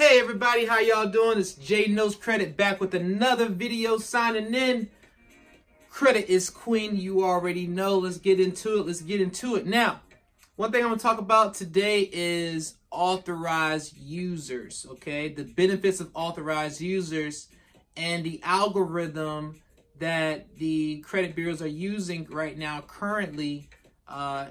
Hey everybody, how y'all doing? It's J Knows Credit back with another video signing in. Credit is queen, you already know. Let's get into it. Now, one thing I'm gonna talk about today is authorized users, okay? The benefits of authorized users and the algorithm that the credit bureaus are using right now currently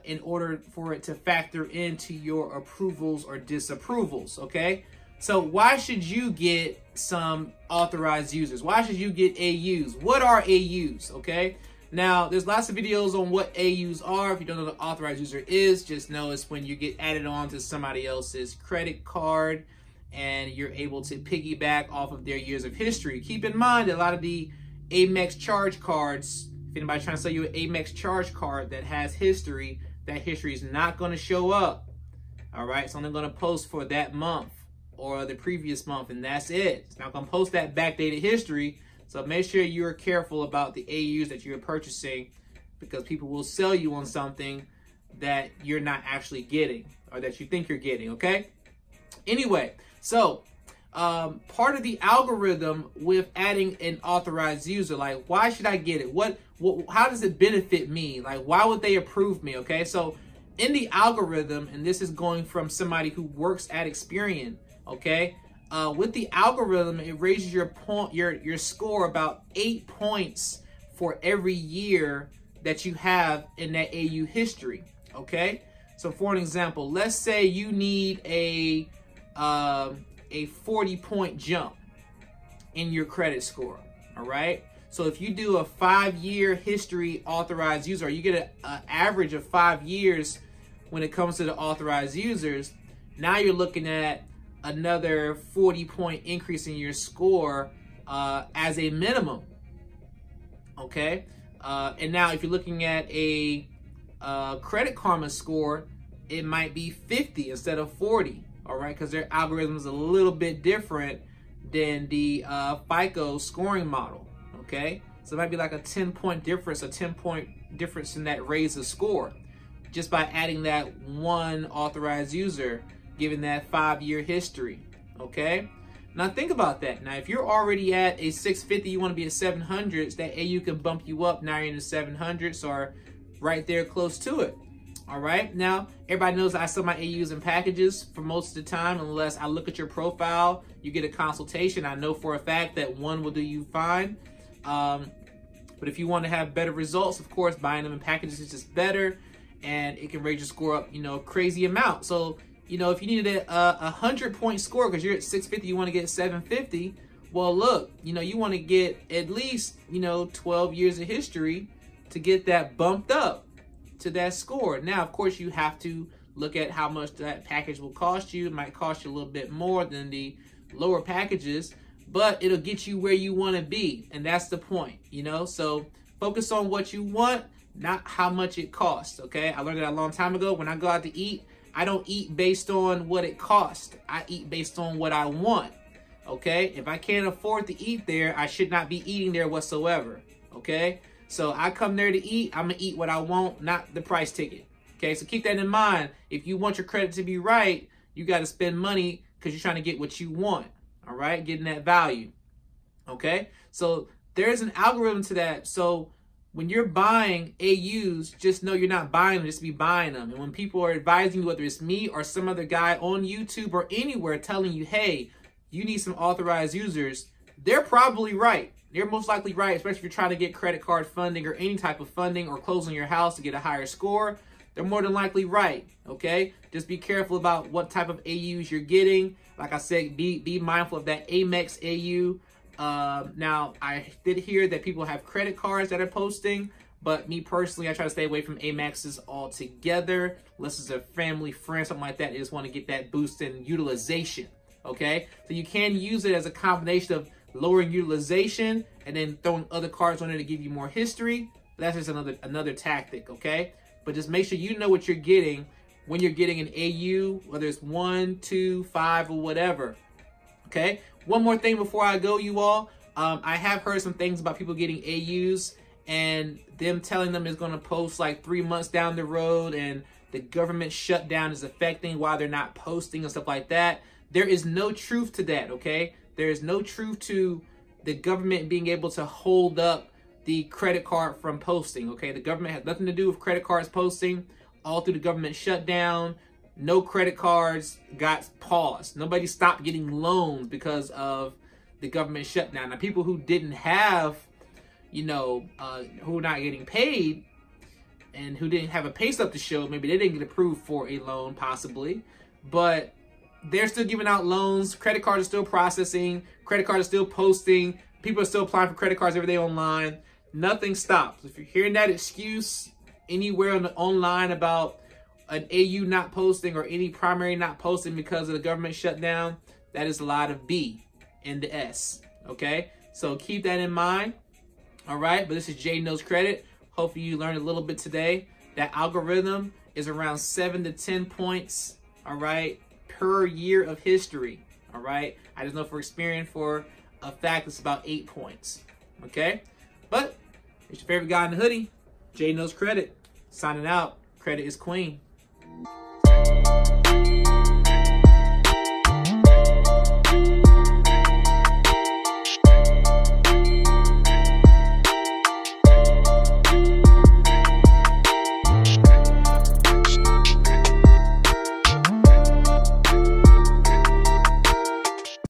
in order for it to factor into your approvals or disapprovals, okay? So why should you get some authorized users? Why should you get AUs? What are AUs, okay? Now, there's lots of videos on what AUs are. If you don't know what an authorized user is, just know it's when you get added on to somebody else's credit card and you're able to piggyback off of their years of history. Keep in mind that a lot of the Amex charge cards, if anybody's trying to sell you an Amex charge card that has history, that history is not going to show up. All right, it's only going to post for that month or the previous month, and that's it. It's not going to post that backdated history. So make sure you're careful about the AUs that you're purchasing, because people will sell you on something that you're not actually getting or that you think you're getting, okay? Anyway, so part of the algorithm with adding an authorized user, like why should I get it? How does it benefit me? Like why would they approve me, okay? So in the algorithm, and this is going from somebody who works at Experian, okay? With the algorithm, it raises your score about 8 points for every year that you have in that AU history, okay? So for an example, let's say you need a 40-point jump in your credit score, all right? So if you do a 5-year history authorized user, you get an average of 5 years when it comes to the authorized users. Now you're looking at another 40-point increase in your score as a minimum, okay? And now if you're looking at a Credit Karma score, it might be 50 instead of 40, all right? Because their algorithm is a little bit different than the FICO scoring model, okay? So it might be like a 10-point difference, a 10-point difference in that raise of score, just by adding that one authorized user, given that 5-year history, okay? Now think about that. Now if you're already at a 650, you want to be at 700s, that AU can bump you up. Now you're in the 700s or right there close to it, all right? Now everybody knows I sell my AUs in packages for most of the time. Unless I look at your profile, you get a consultation. I know for a fact that one will do you fine. But if you want to have better results, of course, buying them in packages is just better, and it can raise your score up, you know, a crazy amount. So, you know, if you needed a 100-point score because you're at 650, you want to get 750. Well, look, you know, you want to get at least, you know, 12 years of history to get that bumped up to that score. Now, of course, you have to look at how much that package will cost you. It might cost you a little bit more than the lower packages, but it'll get you where you want to be. And that's the point, you know? So focus on what you want, not how much it costs, okay? I learned that a long time ago. When I go out to eat, I don't eat based on what it costs. I eat based on what I want, okay? If I can't afford to eat there, I should not be eating there whatsoever, okay? So I come there to eat, I'm gonna eat what I want, not the price ticket, okay? So keep that in mind. If you want your credit to be right, you gotta spend money because you're trying to get what you want, all right? Getting that value, okay? So there's an algorithm to that. So when you're buying AUs, just know you're not buying them just to be buying them. And when people are advising you, whether it's me or some other guy on YouTube or anywhere telling you, hey, you need some authorized users, they're probably right. They're most likely right, especially if you're trying to get credit card funding or any type of funding or closing your house to get a higher score. They're more than likely right, okay? Just be careful about what type of AUs you're getting. Like I said, be mindful of that Amex AU. Now, I did hear that people have credit cards that are posting, but me personally, I try to stay away from Amexes altogether. Unless it's a family, friend, something like that. You just want to get that boost in utilization, okay? So you can use it as a combination of lowering utilization and then throwing other cards on there to give you more history. That's just another tactic, okay? But just make sure you know what you're getting when you're getting an AU, whether it's 1, 2, 5, or whatever, okay? One more thing before I go, you all. I have heard some things about people getting AUs and them telling them it's going to post like 3 months down the road, and the government shutdown is affecting, why they're not posting and stuff like that. There is no truth to that, okay? There is no truth to the government being able to hold up the credit card from posting, okay? The government has nothing to do with credit cards posting. All through the government shutdown, no credit cards got paused. Nobody stopped getting loans because of the government shutdown. Now, people who didn't have, you know, who were not getting paid and who didn't have a pay stub to show, maybe they didn't get approved for a loan possibly, but they're still giving out loans. Credit cards are still processing. Credit cards are still posting. People are still applying for credit cards every day online. Nothing stops. If you're hearing that excuse anywhere online about an AU not posting or any primary not posting because of the government shutdown, that is a lot of B and the S, okay? So keep that in mind, all right? But this is Jay Knows Credit. Hopefully you learned a little bit today. That algorithm is around 7 to 10 points, all right, per year of history, all right? I just know for experience, for a fact, it's about 8 points, okay? But it's your favorite guy in the hoodie, Jay Knows Credit, signing out. Credit is queen.